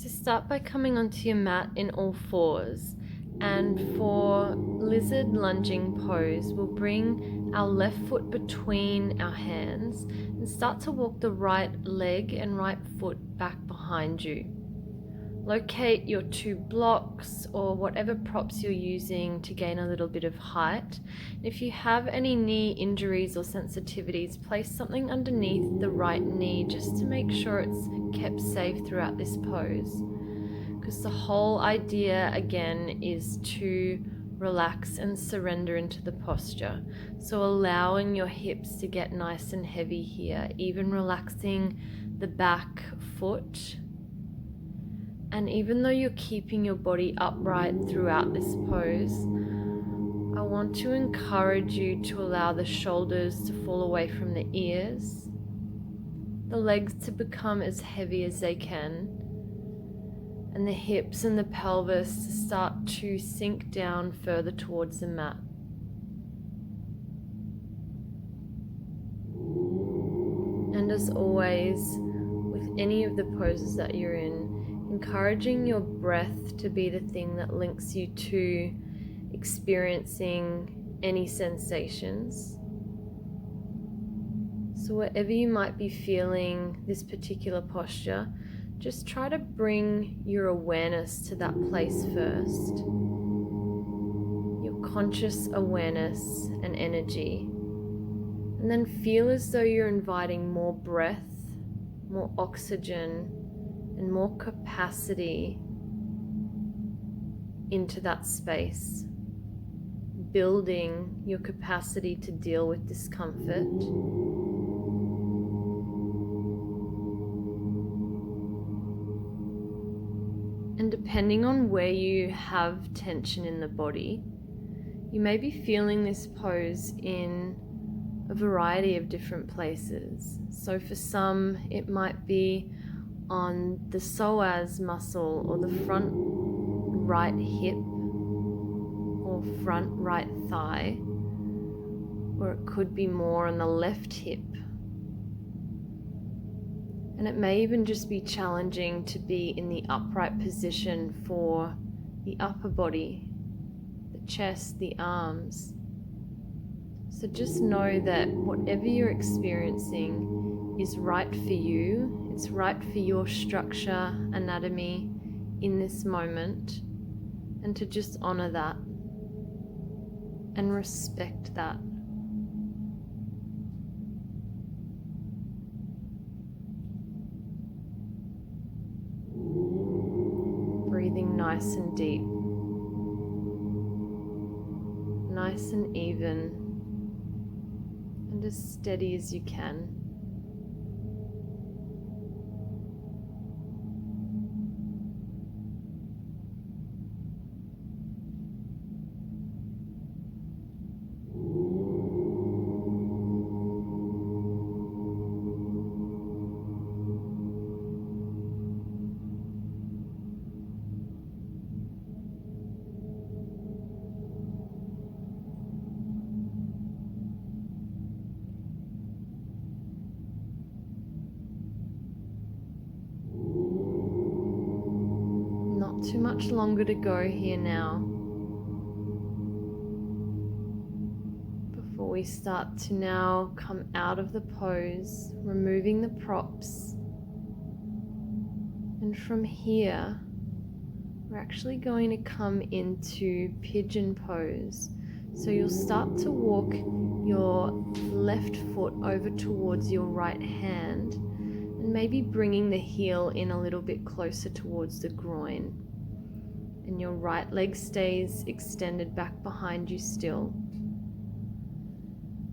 So start by coming onto your mat in all fours, and for lizard lunging pose, we'll bring our left foot between our hands and start to walk the right leg and right foot back behind you. Locate your 2 blocks or whatever props you're using to gain a little bit of height. If you have any knee injuries or sensitivities, place something underneath the right knee just to make sure it's kept safe throughout this pose. Because the whole idea again is to relax and surrender into the posture. So allowing your hips to get nice and heavy here, even relaxing the back foot. And even though you're keeping your body upright throughout this pose, I want to encourage you to allow the shoulders to fall away from the ears, the legs to become as heavy as they can, and the hips and the pelvis to start to sink down further towards the mat. And as always, with any of the poses that you're in, encouraging your breath to be the thing that links you to experiencing any sensations. So wherever you might be feeling this particular posture, just try to bring your awareness to that place first. Your conscious awareness and energy. And then feel as though you're inviting more breath, more oxygen, and more capacity into that space, building your capacity to deal with discomfort. And depending on where you have tension in the body, you may be feeling this pose in a variety of different places. So for some, it might be on the psoas muscle or the front right hip or front right thigh, or it could be more on the left hip. And it may even just be challenging to be in the upright position for the upper body, the chest, the arms. So just know that whatever you're experiencing is right for you. It's right for your structure, anatomy in this moment, and to just honor that and respect that. Breathing nice and deep, nice and even, and as steady as you can. Too much longer to go here now before we start to now come out of the pose, removing the props. And from here, we're actually going to come into pigeon pose. So you'll start to walk your left foot over towards your right hand and maybe bringing the heel in a little bit closer towards the groin. And your right leg stays extended back behind you still.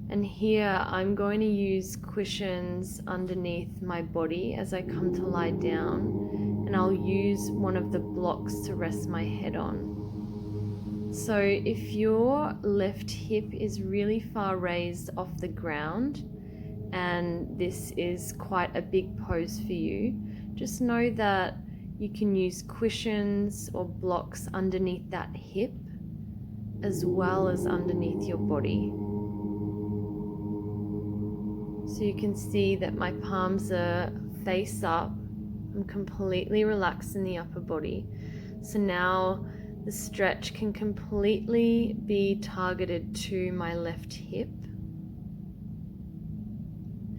And here I'm going to use cushions underneath my body as I come to lie down, and I'll use one of the blocks to rest my head on. So if your left hip is really far raised off the ground and this is quite a big pose for you, just know that you can use cushions or blocks underneath that hip as well as underneath your body. So you can see that my palms are face up I'm completely relaxed in the upper body. So now the stretch can completely be targeted to my left hip,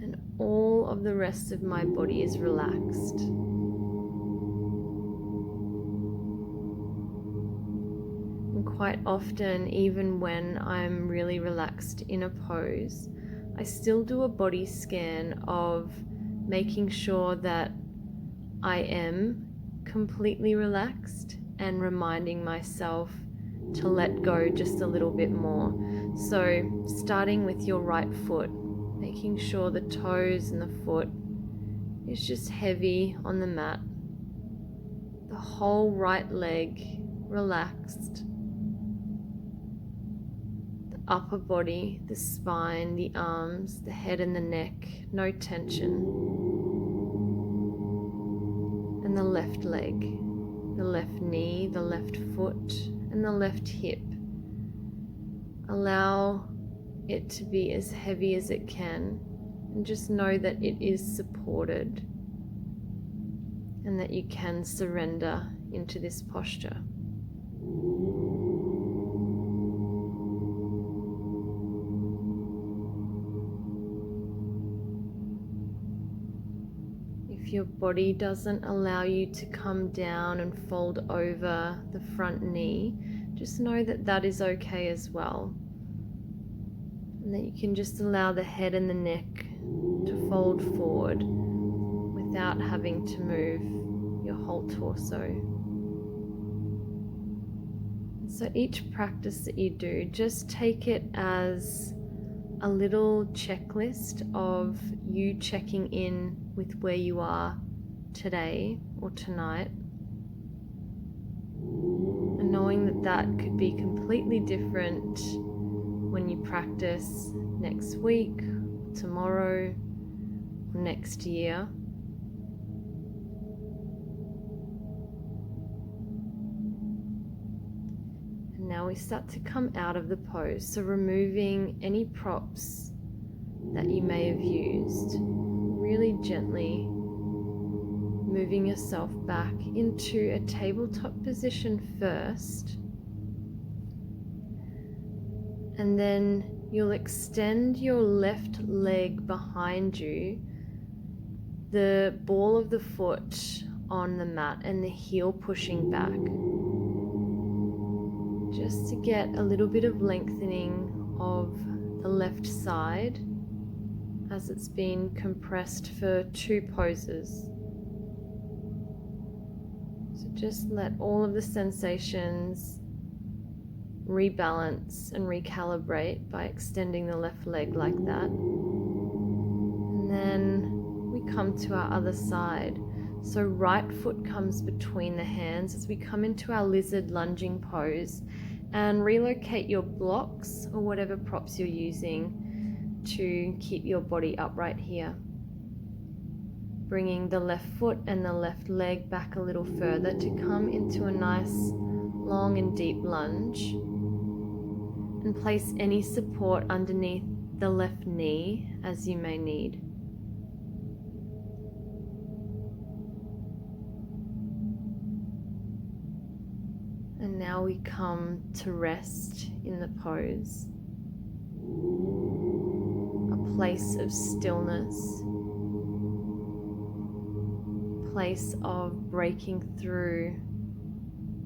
and all of the rest of my body is relaxed. And quite often, even when I'm really relaxed in a pose, I still do a body scan of making sure that I am completely relaxed and reminding myself to let go just a little bit more. So starting with your right foot, making sure the toes and the foot is just heavy on the mat. The whole right leg relaxed. The upper body, the spine, the arms, the head and the neck, no tension. And the left leg, the left knee, the left foot, and the left hip. Allow it to be as heavy as it can, and just know that it is supported and that you can surrender into this posture. If your body doesn't allow you to come down and fold over the front knee, just know that that is okay as well. And that you can just allow the head and the neck to fold forward without having to move your whole torso. So each practice that you do, just take it as a little checklist of you checking in with where you are today or tonight, and knowing that that could be completely different when you practice next week, tomorrow, or next year. And now we start to come out of the pose, so removing any props that you may have used, really gently moving yourself back into a tabletop position first, and then you'll extend your left leg behind you, the ball of the foot on the mat and the heel pushing back, just to get a little bit of lengthening of the left side as it's been compressed for 2 poses. So just let all of the sensations rebalance and recalibrate by extending the left leg like that. And then we come to our other side. So right foot comes between the hands as we come into our lizard lunging pose, and relocate your blocks or whatever props you're using to keep your body upright here. Bringing the left foot and the left leg back a little further to come into a nice long and deep lunge, and place any support underneath the left knee as you may need. And now we come to rest in the pose, a place of stillness, place of breaking through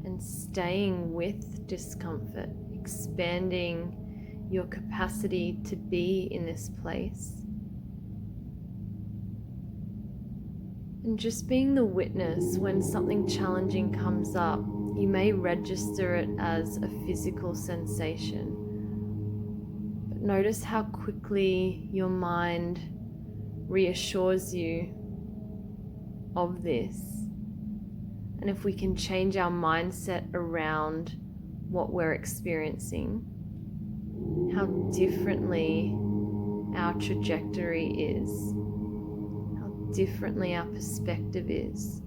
and staying with discomfort, expanding your capacity to be in this place. And just being the witness when something challenging comes up. You may register it as a physical sensation, but notice how quickly your mind reassures you of this. And if we can change our mindset around what we're experiencing, how differently our trajectory is, how differently our perspective is.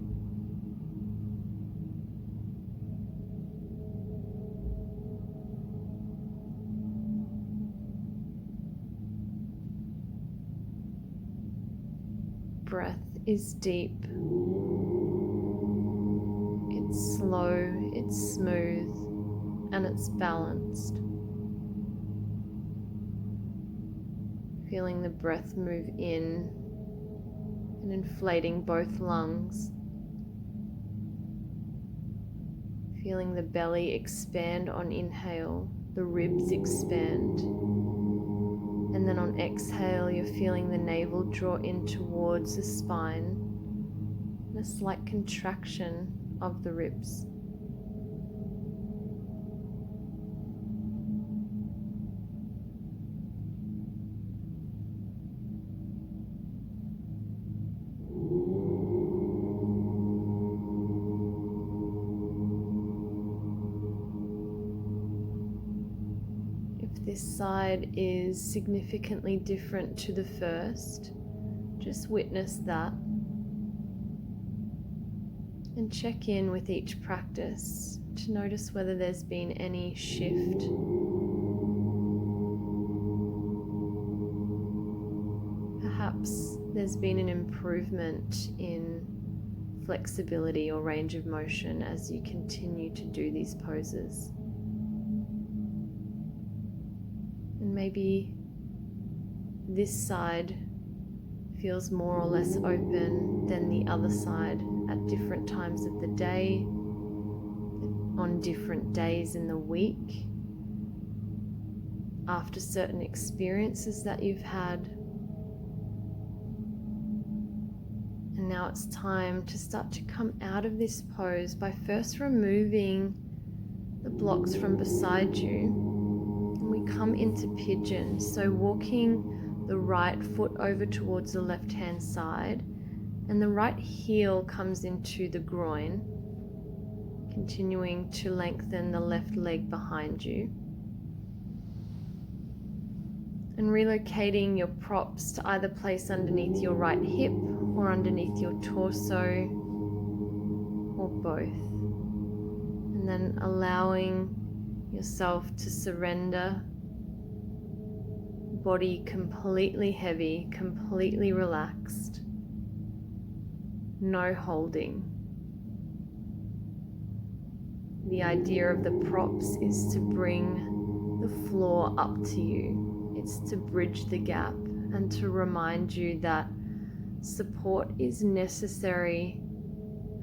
Breath is deep It's slow, it's smooth, and it's balanced. Feeling the breath move in and inflating both lungs. Feeling the belly expand on inhale, the ribs expand. And then on exhale, you're feeling the navel draw in towards the spine and a slight contraction of the ribs. This side is significantly different to the first. Just witness that and check in with each practice to notice whether there's been any shift. Perhaps there's been an improvement in flexibility or range of motion as you continue to do these poses. And maybe this side feels more or less open than the other side at different times of the day, on different days in the week, after certain experiences that you've had. And now it's time to start to come out of this pose by first removing the blocks from beside you. We come into pigeon, so walking the right foot over towards the left hand side, and the right heel comes into the groin, continuing to lengthen the left leg behind you, and relocating your props to either place underneath your right hip or underneath your torso, or both, and then allowing yourself to surrender, body completely heavy, completely relaxed, no holding. The idea of the props is to bring the floor up to you. It's to bridge the gap and to remind you that support is necessary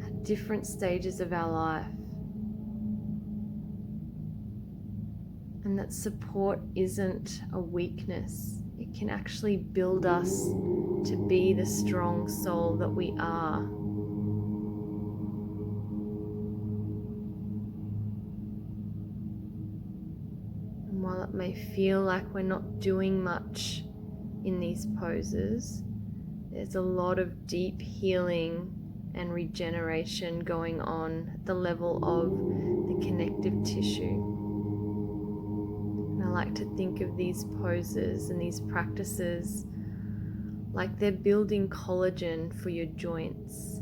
at different stages of our life. And that support isn't a weakness. It can actually build us to be the strong soul that we are. And while it may feel like we're not doing much in these poses, there's a lot of deep healing and regeneration going on at the level of the connective tissue. I like to think of these poses and these practices like they're building collagen for your joints,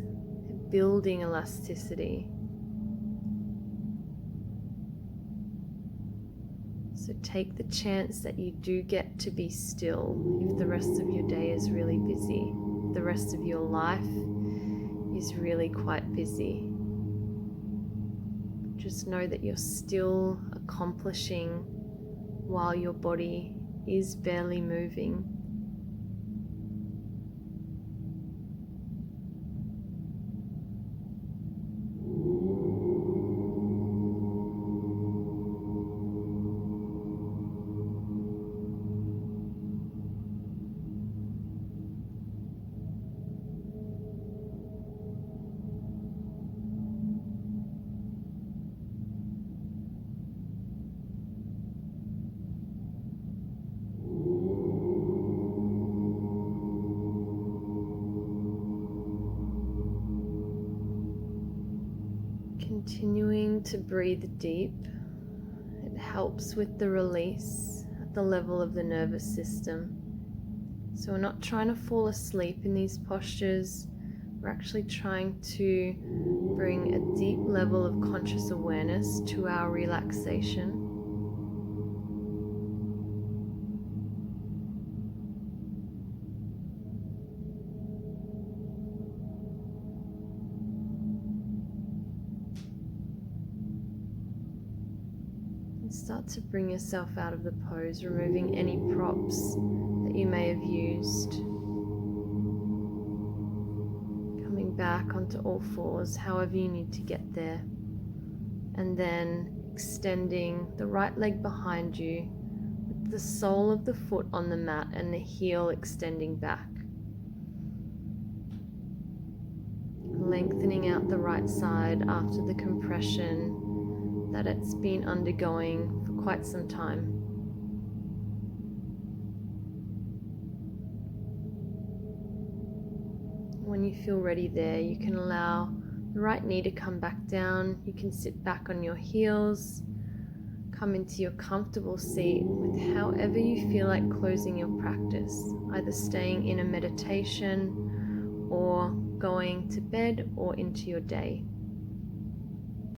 they're building elasticity. So take the chance that you do get to be still if the rest of your day is really busy, if the rest of your life is really quite busy. Just know that you're still accomplishing while your body is barely moving. Continuing to breathe deep, it helps with the release at the level of the nervous system. So we're not trying to fall asleep in these postures, we're actually trying to bring a deep level of conscious awareness to our relaxation. And start to bring yourself out of the pose, removing any props that you may have used. Coming back onto all fours, however you need to get there. And then extending the right leg behind you, with the sole of the foot on the mat and the heel extending back. Lengthening out the right side after the compression that it's been undergoing for quite some time. When you feel ready there, you can allow the right knee to come back down. You can sit back on your heels, come into your comfortable seat with however you feel like closing your practice, either staying in a meditation or going to bed or into your day.